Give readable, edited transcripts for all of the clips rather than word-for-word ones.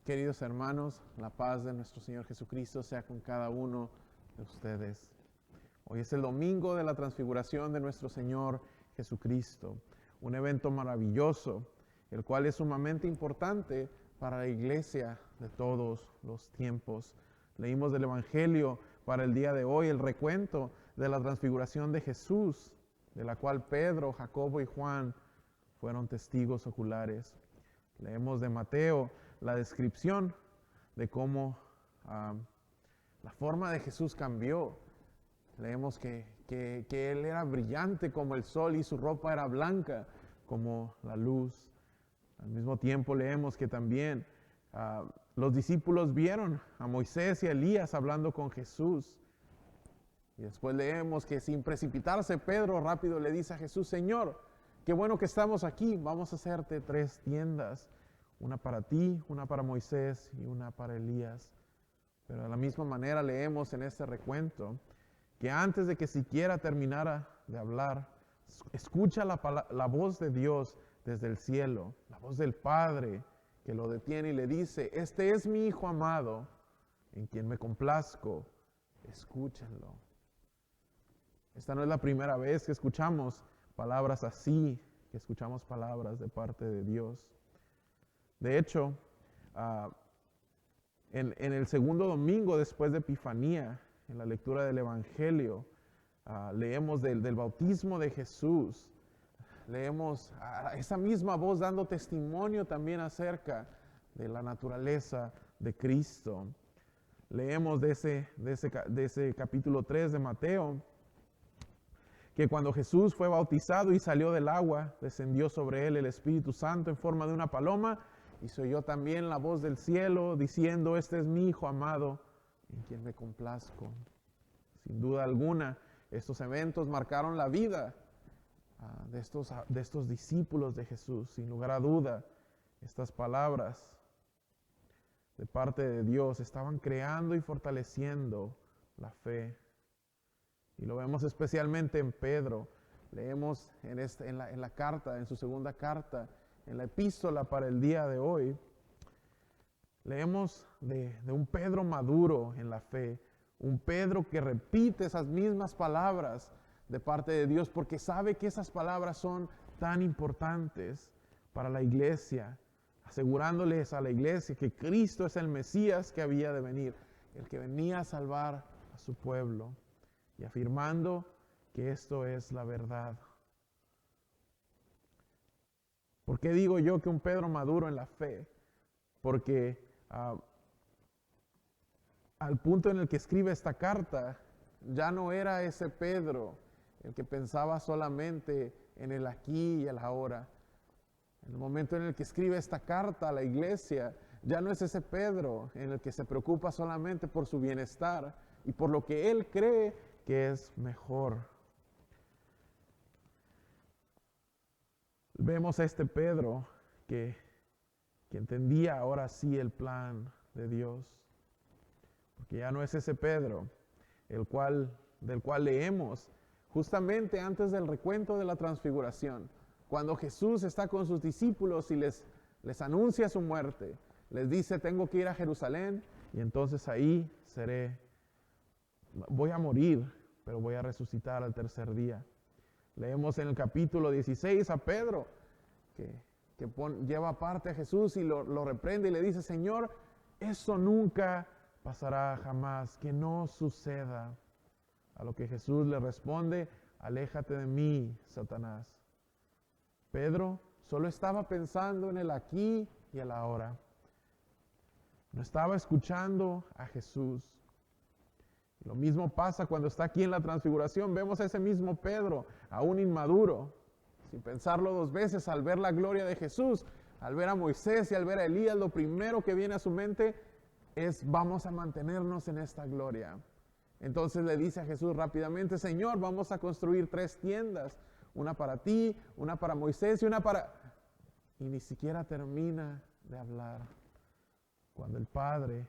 Queridos hermanos, la paz de nuestro Señor Jesucristo sea con cada uno de ustedes. Hoy es el domingo de la transfiguración de nuestro Señor Jesucristo, un evento maravilloso, el cual es sumamente importante para la iglesia de todos los tiempos. Leímos del Evangelio para el día de hoy el recuento de la transfiguración de Jesús, de la cual Pedro, Jacobo y Juan fueron testigos oculares. Leemos de Mateo la descripción de cómo la forma de Jesús cambió. Leemos que Él era brillante como el sol y su ropa era blanca como la luz. Al mismo tiempo leemos que también los discípulos vieron a Moisés y a Elías hablando con Jesús. Y después leemos que sin precipitarse, Pedro rápido le dice a Jesús: Señor, qué bueno que estamos aquí, vamos a hacerte 3 tiendas. Una para ti, una para Moisés y una para Elías. Pero de la misma manera leemos en este recuento que antes de que siquiera terminara de hablar, escucha la voz de Dios desde el cielo, la voz del Padre que lo detiene y le dice: este es mi Hijo amado, en quien me complazco, escúchenlo. Esta no es la primera vez que escuchamos palabras así, que escuchamos palabras de parte de Dios. De hecho, en el segundo domingo después de Epifanía, en la lectura del Evangelio, leemos del bautismo de Jesús. Leemos esa misma voz dando testimonio también acerca de la naturaleza de Cristo. Leemos de ese capítulo 3 de Mateo, que cuando Jesús fue bautizado y salió del agua, descendió sobre él el Espíritu Santo en forma de una paloma, y se oyó también la voz del cielo diciendo: este es mi Hijo amado, en quien me complazco. Sin duda alguna, estos eventos marcaron la vida de estos discípulos de Jesús. Sin lugar a duda, estas palabras de parte de Dios estaban creando y fortaleciendo la fe. Y lo vemos especialmente en Pedro. Leemos en la carta, en su segunda carta, en la epístola para el día de hoy, leemos de un Pedro maduro en la fe, un Pedro que repite esas mismas palabras de parte de Dios porque sabe que esas palabras son tan importantes para la iglesia, asegurándoles a la iglesia que Cristo es el Mesías que había de venir, el que venía a salvar a su pueblo, y afirmando que esto es la verdad. ¿Por qué digo yo que un Pedro maduro en la fe? Porque al punto en el que escribe esta carta, ya no era ese Pedro el que pensaba solamente en el aquí y el ahora. En el momento en el que escribe esta carta a la iglesia, ya no es ese Pedro en el que se preocupa solamente por su bienestar y por lo que él cree que es mejor. Vemos a este Pedro que entendía ahora sí el plan de Dios. Porque ya no es ese Pedro del cual leemos justamente antes del recuento de la transfiguración. Cuando Jesús está con sus discípulos y les anuncia su muerte, les dice: tengo que ir a Jerusalén y entonces ahí voy a morir, pero voy a resucitar al tercer día. Leemos en el capítulo 16 a Pedro que lleva aparte a Jesús y lo reprende y le dice: Señor, eso nunca pasará jamás, que no suceda. A lo que Jesús le responde: aléjate de mí, Satanás. Pedro solo estaba pensando en el aquí y el ahora. No estaba escuchando a Jesús. Lo mismo pasa cuando está aquí en la transfiguración. Vemos a ese mismo Pedro, aún inmaduro, sin pensarlo 2 veces, al ver la gloria de Jesús, al ver a Moisés y al ver a Elías, lo primero que viene a su mente es: vamos a mantenernos en esta gloria. Entonces le dice a Jesús rápidamente: Señor, vamos a construir 3 tiendas, una para ti, una para Moisés y una para... Y ni siquiera termina de hablar cuando el Padre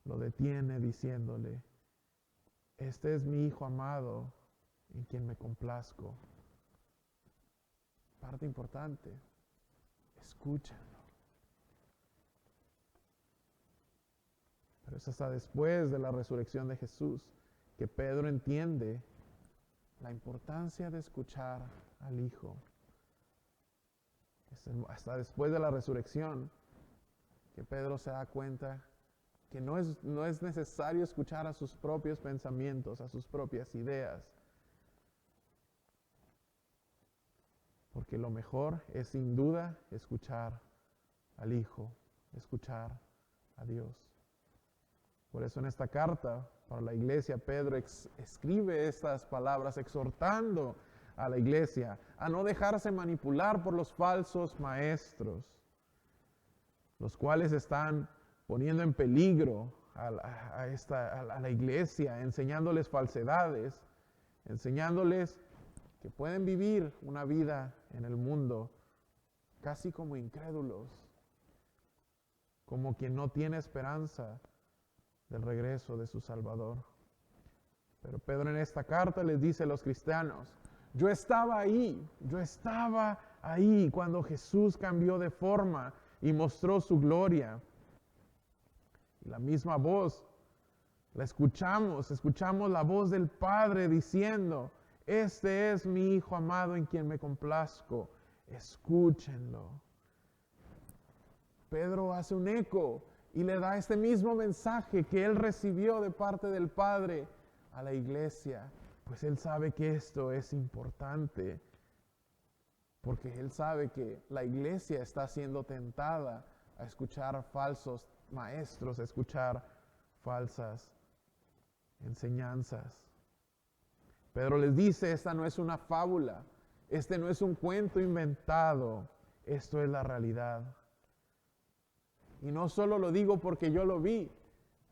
lo detiene diciéndole: este es mi Hijo amado, en quien me complazco. Parte importante, escúchenlo. Es hasta después de la resurrección de Jesús que Pedro entiende la importancia de escuchar al Hijo. Es hasta después de la resurrección que Pedro se da cuenta que no es necesario escuchar a sus propios pensamientos, a sus propias ideas, porque lo mejor es sin duda escuchar al Hijo, escuchar a Dios. Por eso en esta carta para la iglesia, Pedro escribe estas palabras exhortando a la iglesia a no dejarse manipular por los falsos maestros, los cuales están poniendo en peligro a la iglesia, enseñándoles falsedades, enseñándoles que pueden vivir una vida en el mundo casi como incrédulos, como quien no tiene esperanza del regreso de su Salvador. Pero Pedro en esta carta les dice a los cristianos: yo estaba ahí cuando Jesús cambió de forma y mostró su gloria. Y la misma voz la escuchamos la voz del Padre diciendo: este es mi Hijo amado en quien me complazco, escúchenlo. Pedro hace un eco y le da este mismo mensaje que él recibió de parte del Padre a la iglesia, pues él sabe que esto es importante, porque él sabe que la iglesia está siendo tentada a escuchar falsos maestros, a escuchar falsas enseñanzas. Pedro les dice: esta no es una fábula, este no es un cuento inventado, esto es la realidad. Y no solo lo digo porque yo lo vi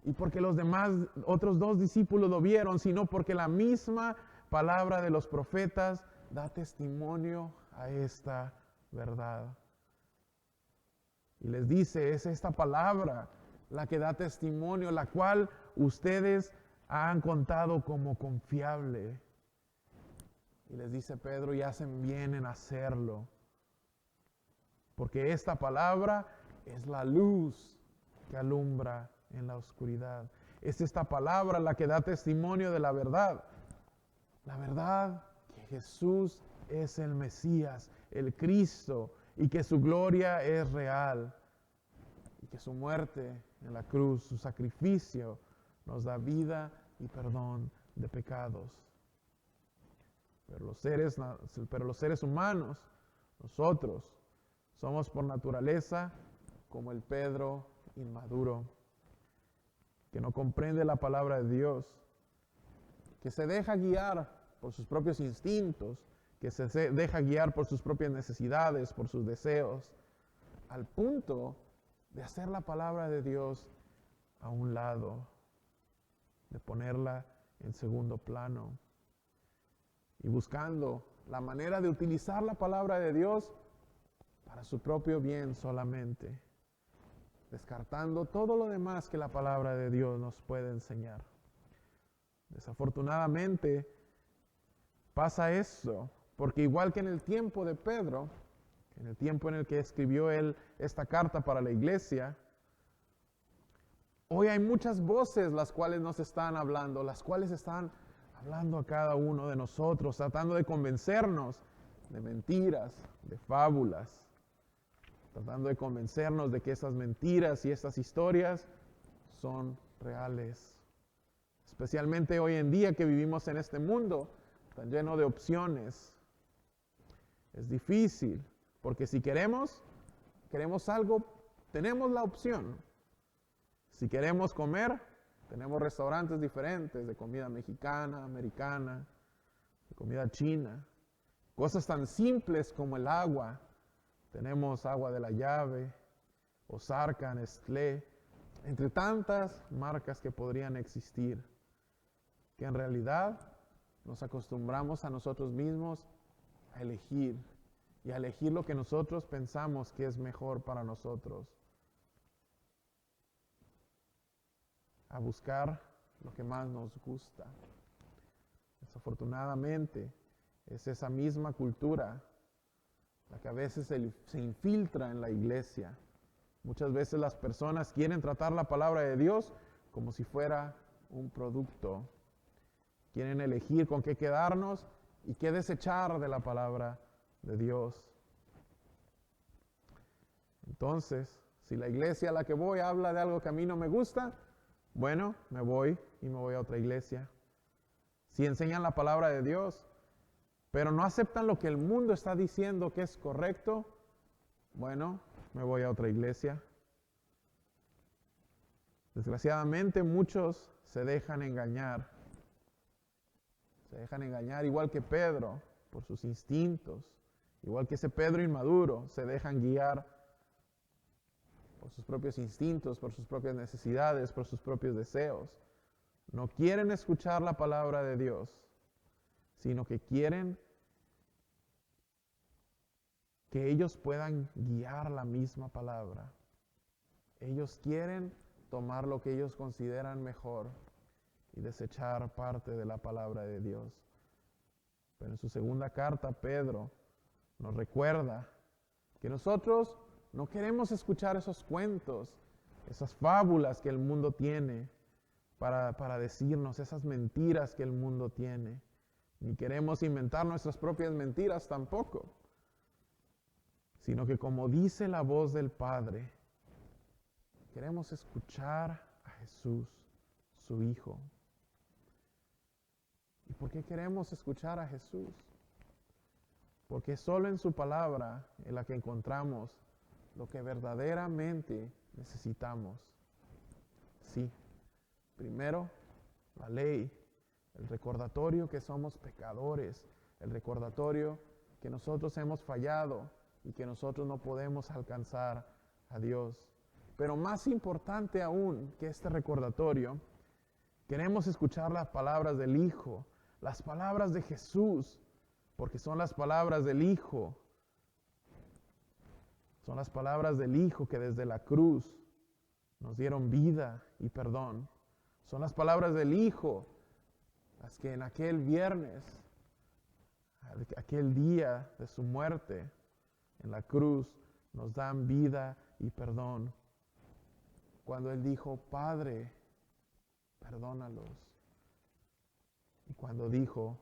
y porque los demás, otros dos discípulos lo vieron, sino porque la misma palabra de los profetas da testimonio a esta verdad. Y les dice: es esta palabra la que da testimonio, la cual ustedes han contado como confiable. Y les dice Pedro: y hacen bien en hacerlo, porque esta palabra es la luz que alumbra en la oscuridad. Es esta palabra la que da testimonio de la verdad que Jesús es el Mesías, el Cristo, y que su gloria es real, y que su muerte en la cruz, su sacrificio, nos da vida y perdón de pecados. Pero los seres humanos, nosotros, somos por naturaleza como el Pedro inmaduro, que no comprende la palabra de Dios, que se deja guiar por sus propios instintos, que se deja guiar por sus propias necesidades, por sus deseos, al punto de hacer la palabra de Dios a un lado, de ponerla en segundo plano, y buscando la manera de utilizar la palabra de Dios para su propio bien solamente, descartando todo lo demás que la palabra de Dios nos puede enseñar. Desafortunadamente pasa esto, porque igual que en el tiempo de Pedro, en el tiempo en el que escribió él esta carta para la iglesia, hoy hay muchas voces las cuales nos están hablando, las cuales están hablando a cada uno de nosotros, tratando de convencernos de mentiras, de fábulas, tratando de convencernos de que estas mentiras y estas historias son reales. Especialmente hoy en día que vivimos en este mundo tan lleno de opciones. Es difícil, porque si queremos algo, tenemos la opción. Si queremos comer, tenemos restaurantes diferentes de comida mexicana, americana, de comida china. Cosas tan simples como el agua. Tenemos agua de la llave, Ozarka, Nestlé, entre tantas marcas que podrían existir, que en realidad nos acostumbramos a nosotros mismos a elegir y a elegir lo que nosotros pensamos que es mejor para nosotros, a buscar lo que más nos gusta. Desafortunadamente, es esa misma cultura la que a veces se infiltra en la iglesia. Muchas veces las personas quieren tratar la palabra de Dios como si fuera un producto. Quieren elegir con qué quedarnos y qué desechar de la palabra de Dios. Entonces, si la iglesia a la que voy habla de algo que a mí no me gusta, bueno, me voy y me voy a otra iglesia. Si enseñan la palabra de Dios, pero no aceptan lo que el mundo está diciendo que es correcto, bueno, me voy a otra iglesia. Desgraciadamente muchos se dejan engañar. Se dejan engañar igual que Pedro por sus instintos. Igual que ese Pedro inmaduro, se dejan guiar por sus propios instintos, por sus propias necesidades, por sus propios deseos. No quieren escuchar la palabra de Dios, sino que quieren que ellos puedan guiar la misma palabra. Ellos quieren tomar lo que ellos consideran mejor y desechar parte de la palabra de Dios. Pero en su segunda carta, Pedro nos recuerda que nosotros no queremos escuchar esos cuentos, esas fábulas que el mundo tiene para decirnos, esas mentiras que el mundo tiene. Ni queremos inventar nuestras propias mentiras tampoco, sino que como dice la voz del Padre, queremos escuchar a Jesús, su Hijo. ¿Y por qué queremos escuchar a Jesús? Porque solo en su palabra en la que encontramos lo que verdaderamente necesitamos. Sí, primero, la ley, el recordatorio que somos pecadores, el recordatorio que nosotros hemos fallado y que nosotros no podemos alcanzar a Dios. Pero más importante aún que este recordatorio, queremos escuchar las palabras del Hijo, las palabras de Jesús, porque son las palabras del Hijo. Son las palabras del Hijo que desde la cruz nos dieron vida y perdón. Son las palabras del Hijo las que en aquel viernes, aquel día de su muerte en la cruz, nos dan vida y perdón. Cuando Él dijo, Padre, perdónalos. Y cuando dijo,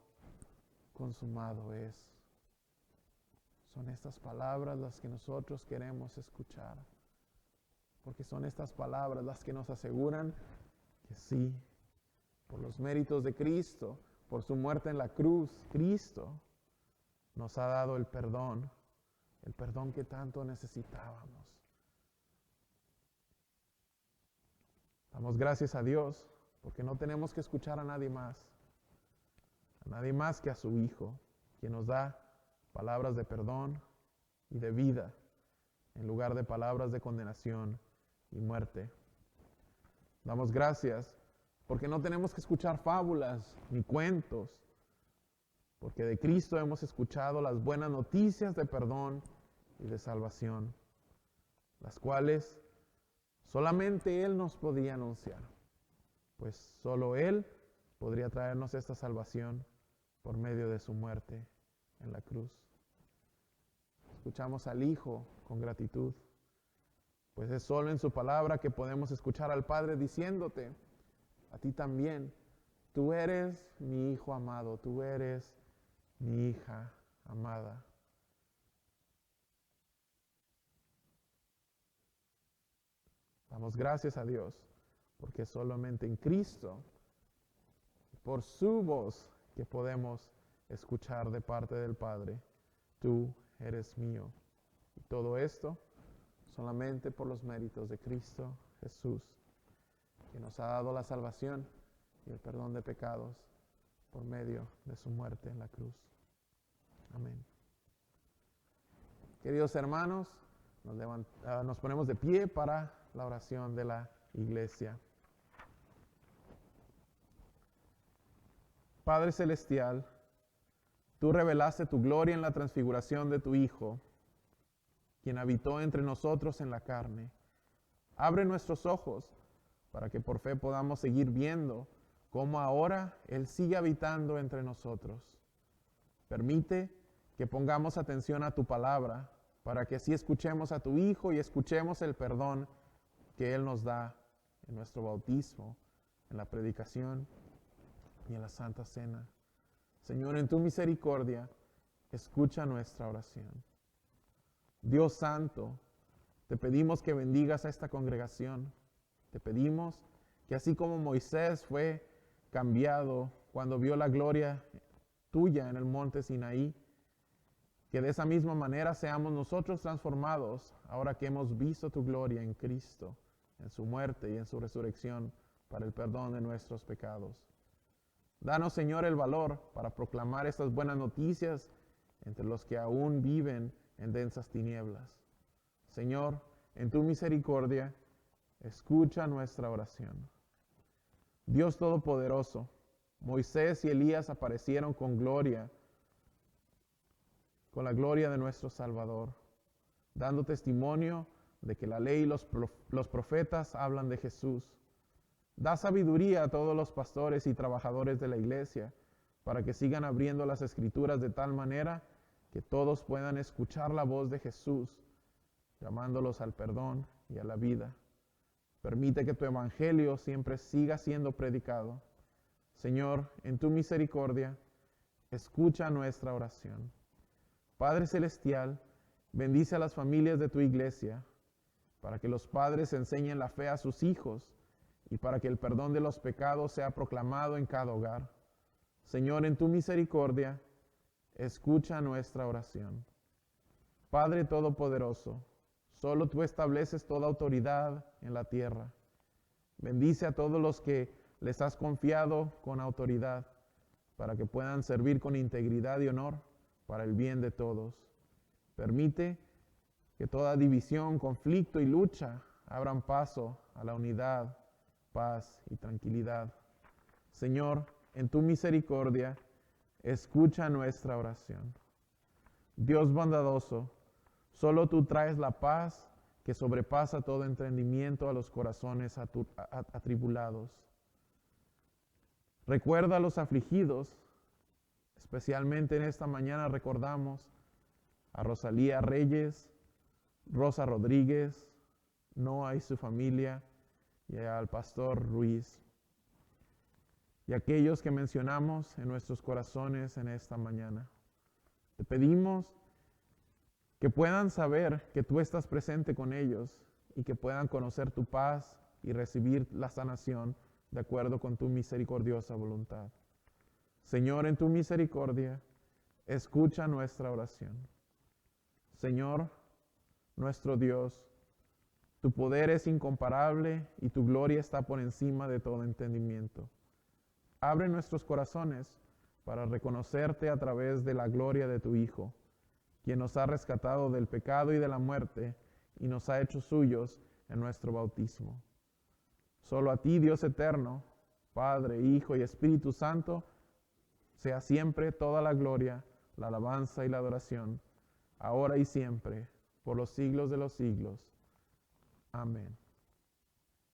consumado es. Son estas palabras las que nosotros queremos escuchar. Porque son estas palabras las que nos aseguran que sí, por los méritos de Cristo, por su muerte en la cruz, Cristo nos ha dado el perdón que tanto necesitábamos. Damos gracias a Dios porque no tenemos que escuchar a nadie más que a su Hijo, quien nos da palabras de perdón y de vida en lugar de palabras de condenación y muerte. Damos gracias porque no tenemos que escuchar fábulas ni cuentos, porque de Cristo hemos escuchado las buenas noticias de perdón y de salvación, las cuales solamente Él nos podía anunciar, pues solo Él podría traernos esta salvación por medio de su muerte en la cruz. Escuchamos al Hijo con gratitud, pues es solo en su palabra que podemos escuchar al Padre diciéndote, a ti también, tú eres mi Hijo amado, tú eres mi hija amada. Damos gracias a Dios, porque solamente en Cristo, por su voz, que podemos escuchar de parte del Padre, tú eres mío. Y todo esto solamente por los méritos de Cristo Jesús, que nos ha dado la salvación y el perdón de pecados por medio de su muerte en la cruz. Amén. Queridos hermanos, nos ponemos de pie para la oración de la iglesia. Padre Celestial, tú revelaste tu gloria en la transfiguración de tu Hijo, quien habitó entre nosotros en la carne. Abre nuestros ojos para que por fe podamos seguir viendo cómo ahora Él sigue habitando entre nosotros. Permite que pongamos atención a tu palabra para que así escuchemos a tu Hijo y escuchemos el perdón que Él nos da en nuestro bautismo, en la predicación y en la Santa Cena. Señor, en tu misericordia, escucha nuestra oración. Dios Santo, te pedimos que bendigas a esta congregación. Te pedimos que así como Moisés fue cambiado cuando vio la gloria tuya en el monte Sinaí, que de esa misma manera seamos nosotros transformados ahora que hemos visto tu gloria en Cristo, en su muerte y en su resurrección para el perdón de nuestros pecados. Danos, Señor, el valor para proclamar estas buenas noticias entre los que aún viven en densas tinieblas. Señor, en tu misericordia, escucha nuestra oración. Dios Todopoderoso, Moisés y Elías aparecieron con la gloria de nuestro Salvador, dando testimonio de que la ley y los profetas hablan de Jesús. Da sabiduría a todos los pastores y trabajadores de la iglesia para que sigan abriendo las escrituras de tal manera que todos puedan escuchar la voz de Jesús, llamándolos al perdón y a la vida. Permite que tu evangelio siempre siga siendo predicado. Señor, en tu misericordia, escucha nuestra oración. Padre Celestial, bendice a las familias de tu iglesia, para que los padres enseñen la fe a sus hijos y para que el perdón de los pecados sea proclamado en cada hogar. Señor, en tu misericordia, escucha nuestra oración. Padre Todopoderoso, solo tú estableces toda autoridad en la tierra. Bendice a todos los que les has confiado con autoridad, para que puedan servir con integridad y honor para el bien de todos. Permite que toda división, conflicto y lucha abran paso a la unidad, paz y tranquilidad. Señor, en tu misericordia, escucha nuestra oración. Dios bondadoso, solo tú traes la paz que sobrepasa todo entendimiento a los corazones atribulados. Recuerda a los afligidos, especialmente en esta mañana recordamos a Rosalía Reyes, Rosa Rodríguez, Noah y su familia, y al pastor Ruiz, y aquellos que mencionamos en nuestros corazones en esta mañana. Te pedimos que puedan saber que tú estás presente con ellos y que puedan conocer tu paz y recibir la sanación de acuerdo con tu misericordiosa voluntad. Señor, en tu misericordia, escucha nuestra oración. Señor, nuestro Dios, tu poder es incomparable y tu gloria está por encima de todo entendimiento. Abre nuestros corazones para reconocerte a través de la gloria de tu Hijo, quien nos ha rescatado del pecado y de la muerte y nos ha hecho suyos en nuestro bautismo. Solo a ti, Dios eterno, Padre, Hijo y Espíritu Santo, sea siempre toda la gloria, la alabanza y la adoración, ahora y siempre, por los siglos de los siglos. Amén.